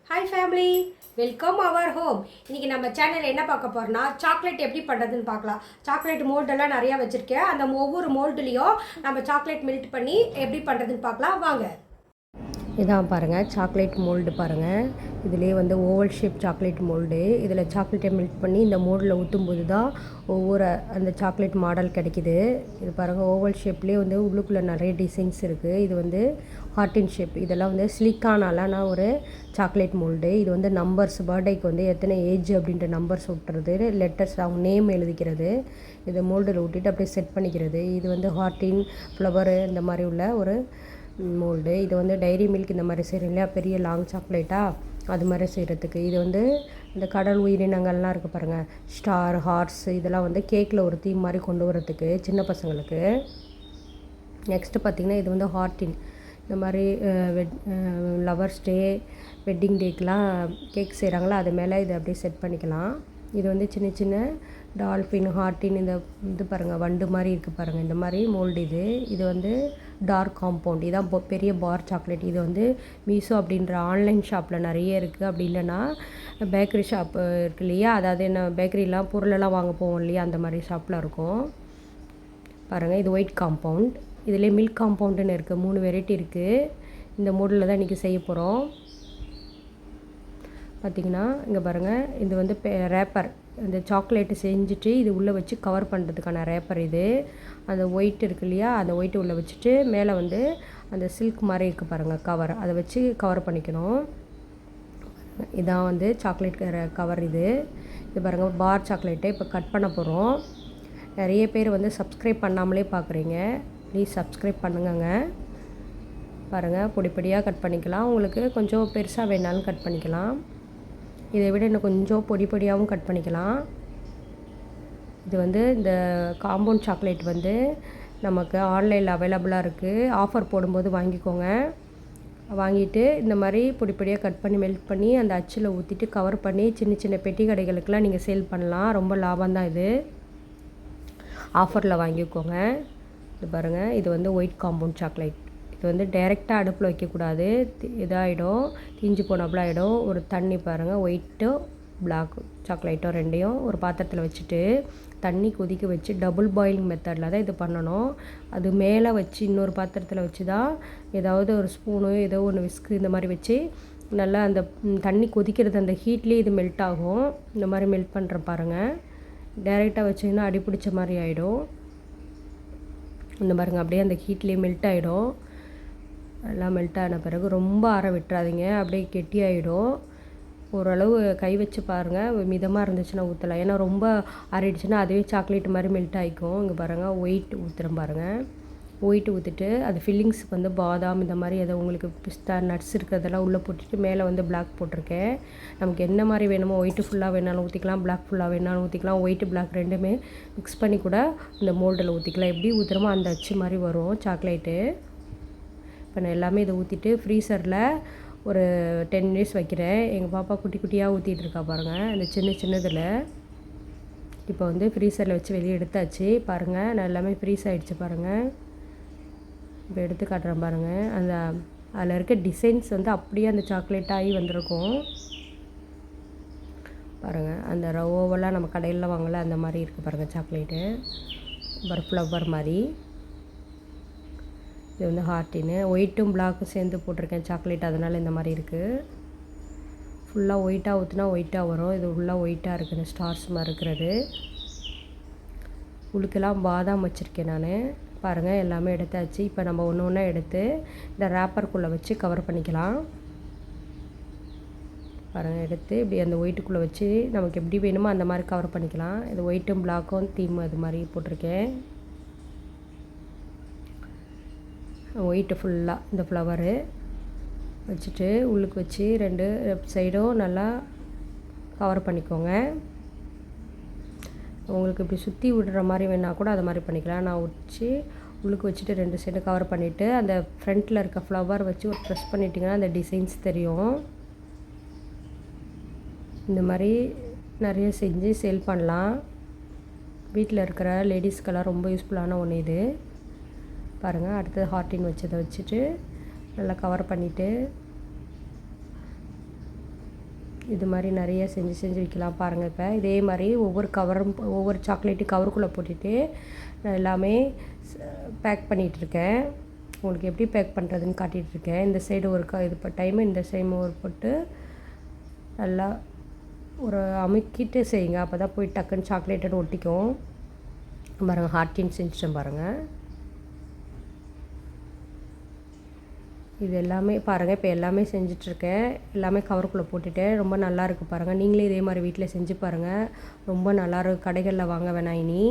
Hi family, welcome அவர் home. இன்றைக்கி நம்ம சேனலில் என்ன பார்க்க போகிறோன்னா சாக்லேட் எப்படி பண்ணுறதுன்னு பார்க்கலாம். சாக்லேட் மோல்டெல்லாம் நிறையா வச்சுருக்கேன். அந்த ஒவ்வொரு மோல்டுலேயும் நம்ம சாக்லேட் மெல்ட் பண்ணி எப்படி பண்ணுறதுன்னு பார்க்கலாம் வாங்க. இதான் பாருங்கள், சாக்லேட் மோல்டு பாருங்கள். இதிலே வந்து ஓவல் ஷேப் சாக்லேட் மோல்டு. இதில் சாக்லேட்டை மெல்ட் பண்ணி இந்த மோல்டில் ஊற்றும்போது தான் ஒவ்வொரு அந்த சாக்லேட் மாடல் கிடைக்கிது. இது பாருங்கள், ஓவல் ஷேப்லேயே வந்து உள்ளுக்குள்ளே நிறைய டிசைன்ஸ் இருக்குது. இது வந்து ஹார்டின் ஷேப். இதெல்லாம் வந்து ஸ்லிக்கானாலான ஒரு சாக்லேட் மோல்டு. இது வந்து நம்பர்ஸ், பர்த்டேக்கு வந்து எத்தனை ஏஜ் அப்படின்ற நம்பர்ஸ் விட்டுறது, லெட்டர்ஸ் அவங்க நேம் எழுதிக்கிறது. இதை மோல்டில் விட்டுட்டு அப்படியே செட் பண்ணிக்கிறது. இது வந்து ஹார்டின், ஃப்ளவரு இந்த மாதிரி உள்ள ஒரு மோல்டு. இது வந்து டைரி மில்க் இந்த மாதிரி செய்கிறோம் இல்லையா, பெரிய லாங் சாக்லேட்டாக அது மாதிரி செய்கிறதுக்கு. இது வந்து இந்த கடல் உயிரினங்கள்லாம் இருக்குது பாருங்கள், ஸ்டார், ஹார்ஸ், இதெல்லாம் வந்து கேக்கில் ஒரு தீம் மாதிரி கொண்டு வரதுக்கு சின்ன பசங்களுக்கு. நெக்ஸ்ட்டு பார்த்திங்கன்னா இது வந்து ஹார்டின். இந்த மாதிரி லவர்ஸ் டே, வெட்டிங் டேக்கெலாம் கேக் செய்கிறாங்களா, அது மேலே இதை அப்படியே செட் பண்ணிக்கலாம். இது வந்து சின்ன சின்ன டால்ஃபின், ஹார்டின், இந்த இது பாருங்கள் வண்டு மாதிரி இருக்குது பாருங்கள், இந்த மாதிரி மோல்டு. இது வந்து டார்க் காம்பவுண்ட். இதான் பெரிய பார் சாக்லேட். இது வந்து மீஷோ அப்படின்ற ஆன்லைன் ஷாப்பில் நிறைய இருக்குது. அப்படி இல்லைன்னா பேக்கரி ஷாப் இருக்கு இல்லையா, அதாவது என்ன பேக்கரிலாம் பொருளெல்லாம் வாங்க போவோம் இல்லையா, அந்த மாதிரி ஷாப்பில் இருக்கும் பாருங்கள். இது ஒயிட் காம்பவுண்ட். இதிலே மில்க் காம்பவுண்டுன்னு இருக்குது. 3 வெரைட்டி இருக்குது. இந்த மோடில் தான் இன்றைக்கி செய்ய போகிறோம். பார்த்திங்கன்னா இங்கே பாருங்கள், இது வந்து ரேப்பர். இந்த சாக்லேட்டு செஞ்சுட்டு இது உள்ளே வச்சு கவர் பண்ணுறதுக்கான ரேப்பர் இது. அந்த ஒயிட் இருக்கு இல்லையா, அந்த ஒயிட்டு உள்ளே வச்சுட்டு மேலே வந்து அந்த சில்க் மாதிரி இருக்குது பாருங்கள் கவர், அதை வச்சு கவர் பண்ணிக்கணும். இதான் வந்து சாக்லேட் கவர். இது பாருங்கள், பார் சாக்லேட்டை இப்போ கட் பண்ண போகிறோம். நிறைய பேர் வந்து சப்ஸ்கிரைப் பண்ணாமலே பார்க்குறீங்க. ப்ளீஸ் சப்ஸ்கிரைப் பண்ணுங்கங்க. பாருங்கள், பொடிப்பொடியாக கட் பண்ணிக்கலாம். உங்களுக்கு கொஞ்சம் பெருசாக வேணாலும் கட் பண்ணிக்கலாம். இதை விட இன்னும் கொஞ்சம் பொடிப்பொடியாகவும் கட் பண்ணிக்கலாம். இது வந்து இந்த காம்பவுண்ட் சாக்லேட் வந்து நமக்கு ஆன்லைனில் அவைலபிளாக இருக்குது. ஆஃபர் போடும்போது வாங்கிக்கோங்க. வாங்கிட்டு இந்த மாதிரி பொடிப்பொடியாக கட் பண்ணி மெல்ட் பண்ணி அந்த அச்சில் ஊற்றிட்டு கவர் பண்ணி சின்ன சின்ன பெட்டி கடைகளுக்கெல்லாம் நீங்கள் சேல் பண்ணலாம். ரொம்ப லாபம் தான் இது. ஆஃபரில் வாங்கிக்கோங்க. இது பாருங்கள், இது வந்து ஒயிட் காம்பவுண்ட் சாக்லேட். இது வந்து டைரெக்டாக அடுப்பில் வைக்கக்கூடாது, இதாகிடும், தீஞ்சு போனப்பல ஆகிடும். ஒரு தண்ணி பாருங்கள், ஒயிட்டோ பிளாக் சாக்லேட்டோ ரெண்டையும் ஒரு பாத்திரத்தில் வச்சுட்டு தண்ணி கொதிக்க வச்சு டபுள் பாயிலிங் மெத்தடில் தான் இது பண்ணணும். அது மேலே வச்சு இன்னொரு பாத்திரத்தில் வச்சு தான் ஏதாவது ஒரு ஸ்பூனு ஏதோ ஒன்று விஸ்கு இந்த மாதிரி வச்சு நல்லா அந்த தண்ணி கொதிக்கிறது அந்த ஹீட்லேயே இது மெல்ட் ஆகும். இந்த மாதிரி மெல்ட் பண்ணுற பாருங்கள். டைரெக்டாக வச்சிங்கன்னா அடி பிடிச்ச மாதிரி ஆகிடும். இந்த பாருங்கள், அப்படியே அந்த ஹீட்லேயே மெல்ட் ஆகிடும். எல்லாம் மெல்ட் ஆன பிறகு ரொம்ப ஆற விட்டுறாதீங்க, அப்படியே கெட்டியாகிடும். ஓரளவு கை வச்சு பாருங்கள், மிதமாக இருந்துச்சுன்னா ஊற்றலாம். ஏன்னா ரொம்ப ஆறிடுச்சுன்னா அதுவே சாக்லேட் மாதிரி மெல்ட் ஆகிக்கும். இங்கே பாருங்கள், ஒயிட் ஊற்றுறேன் பாருங்கள். ஒயிட் ஊற்றிட்டு அது ஃபில்லிங்ஸுக்கு வந்து பாதாம் இந்த மாதிரி ஏதோ உங்களுக்கு பிஸ்தா நட்ஸ் இருக்கிறதெல்லாம் உள்ளே போட்டுட்டு மேலே வந்து பிளாக் போட்டிருக்கேன். நமக்கு என்ன மாதிரி வேணுமோ, ஒயிட்டு ஃபுல்லாக வேணாலும் ஊற்றிக்கலாம், பிளாக் ஃபுல்லாக வேணாலும் ஊற்றிக்கலாம். ஒயிட்டு பிளாக் ரெண்டுமே மிக்ஸ் பண்ணி கூட இந்த மோல்டில் ஊற்றிக்கலாம். எப்படி ஊற்றுறோமோ அந்த அச்சு மாதிரி வரும் சாக்லேட்டு. இப்போ நான் எல்லாமே இதை ஊற்றிட்டு ஃப்ரீசரில் ஒரு 10 மினிட்ஸ் வைக்கிறேன். எங்கள் பாப்பா குட்டி குட்டியாக ஊற்றிட்டு இருக்கா பாருங்கள், இந்த சின்ன சின்னதில். இப்போ வந்து ஃப்ரீசரில் வச்சு வெளியே எடுத்தாச்சு பாருங்கள். நான் எல்லாமே ஃப்ரீஸ் ஆகிடுச்சு பாருங்கள். இப்போ எடுத்து காட்டுறேன் பாருங்கள். அந்த அதில் இருக்க டிசைன்ஸ் வந்து அப்படியே அந்த சாக்லேட் ஆகி வந்திருக்கும் பாருங்கள். அந்த ரவோவெல்லாம் நம்ம கடையில் வாங்கல அந்த மாதிரி இருக்குது பாருங்கள் சாக்லேட்டு, ஃப்ளவர் மாதிரி. இது வந்து ஹார்ட்டின்னு ஒயிட்டும் பிளாக்கும் சேர்ந்து போட்டிருக்கேன் சாக்லேட், அதனால் இந்த மாதிரி இருக்குது. ஃபுல்லாக ஒயிட்டாக ஊற்றினா ஒயிட்டாக வரும். இது ஃபுல்லாக ஒயிட்டாக இருக்குது, ஸ்டார்ஸ் மாதிரி இருக்கிறது. உளுக்கெல்லாம் பாதாம் வச்சுருக்கேன் நான் பாருங்கள். எல்லாமே எடுத்தாச்சு. இப்போ நம்ம ஒன்று ஒன்றா எடுத்து இந்த ரேப்பருக்குள்ளே வச்சு கவர் பண்ணிக்கலாம் பாருங்கள். எடுத்து இப்படி அந்த ஒயிட்டுக்குள்ளே வச்சு நமக்கு எப்படி வேணுமோ அந்த மாதிரி கவர் பண்ணிக்கலாம். இது ஒயிட்டும் பிளாக்கும் தீம் அது மாதிரி போட்டிருக்கேன். ஒயிட்டு ஃபுல்லாக இந்த ஃப்ளவரு வச்சுட்டு உள்ளுக்கு வச்சு 2 சைடும் நல்லா கவர் பண்ணிக்கோங்க. உங்களுக்கு இப்படி சுற்றி விடுற மாதிரி வேணால் கூட அது மாதிரி பண்ணிக்கலாம். நான் வச்சு உள்ளுக்கு வச்சுட்டு 2 சைடும் கவர் பண்ணிவிட்டு அந்த ஃப்ரண்ட்டில் இருக்க ஃப்ளவர் வச்சு ஒரு ப்ரெஸ் பண்ணிட்டிங்கன்னா அந்த டிசைன்ஸ் தெரியும். இந்த மாதிரி நிறைய செஞ்சு சேல் பண்ணலாம். வீட்டில் இருக்கிற லேடிஸ்க்கெல்லாம் ரொம்ப யூஸ்ஃபுல்லான ஒன்று இது பாருங்கள். அடுத்தது ஹார்டின் வச்சதை வச்சுட்டு நல்லா கவர் பண்ணிவிட்டு இது மாதிரி நிறைய செஞ்சு வைக்கலாம் பாருங்கள். இப்போ இதே மாதிரி ஒவ்வொரு சாக்லேட்டு கவருக்குள்ளே போட்டுட்டு நான் எல்லாமே பேக் பண்ணிகிட்ருக்கேன். உங்களுக்கு எப்படி பேக் பண்ணுறதுன்னு காட்டிகிட்ருக்கேன். இந்த சைடு ஒரு இது டைமு, இந்த சைடு ஒரு போட்டு நல்லா ஒரு அமுக்கிட்டு செய்யுங்க. அப்போ தான் போய் டக்குன்னு சாக்லேட்டோடு ஒட்டிக்கும். பாருங்கள், ஹார்ட்டின் செஞ்சுட்டேன் பாருங்கள். இது எல்லாமே பாருங்கள், இப்போ எல்லாமே செஞ்சிட்ருக்கேன். எல்லாமே கவருக்குள்ளே போட்டுட்டேன். ரொம்ப நல்லாயிருக்கு பாருங்கள். நீங்களே இதே மாதிரி வீட்டில் செஞ்சு பாருங்கள். ரொம்ப நல்லாயிருக்கு. கடைகளில் வாங்க வேணாம் இனி.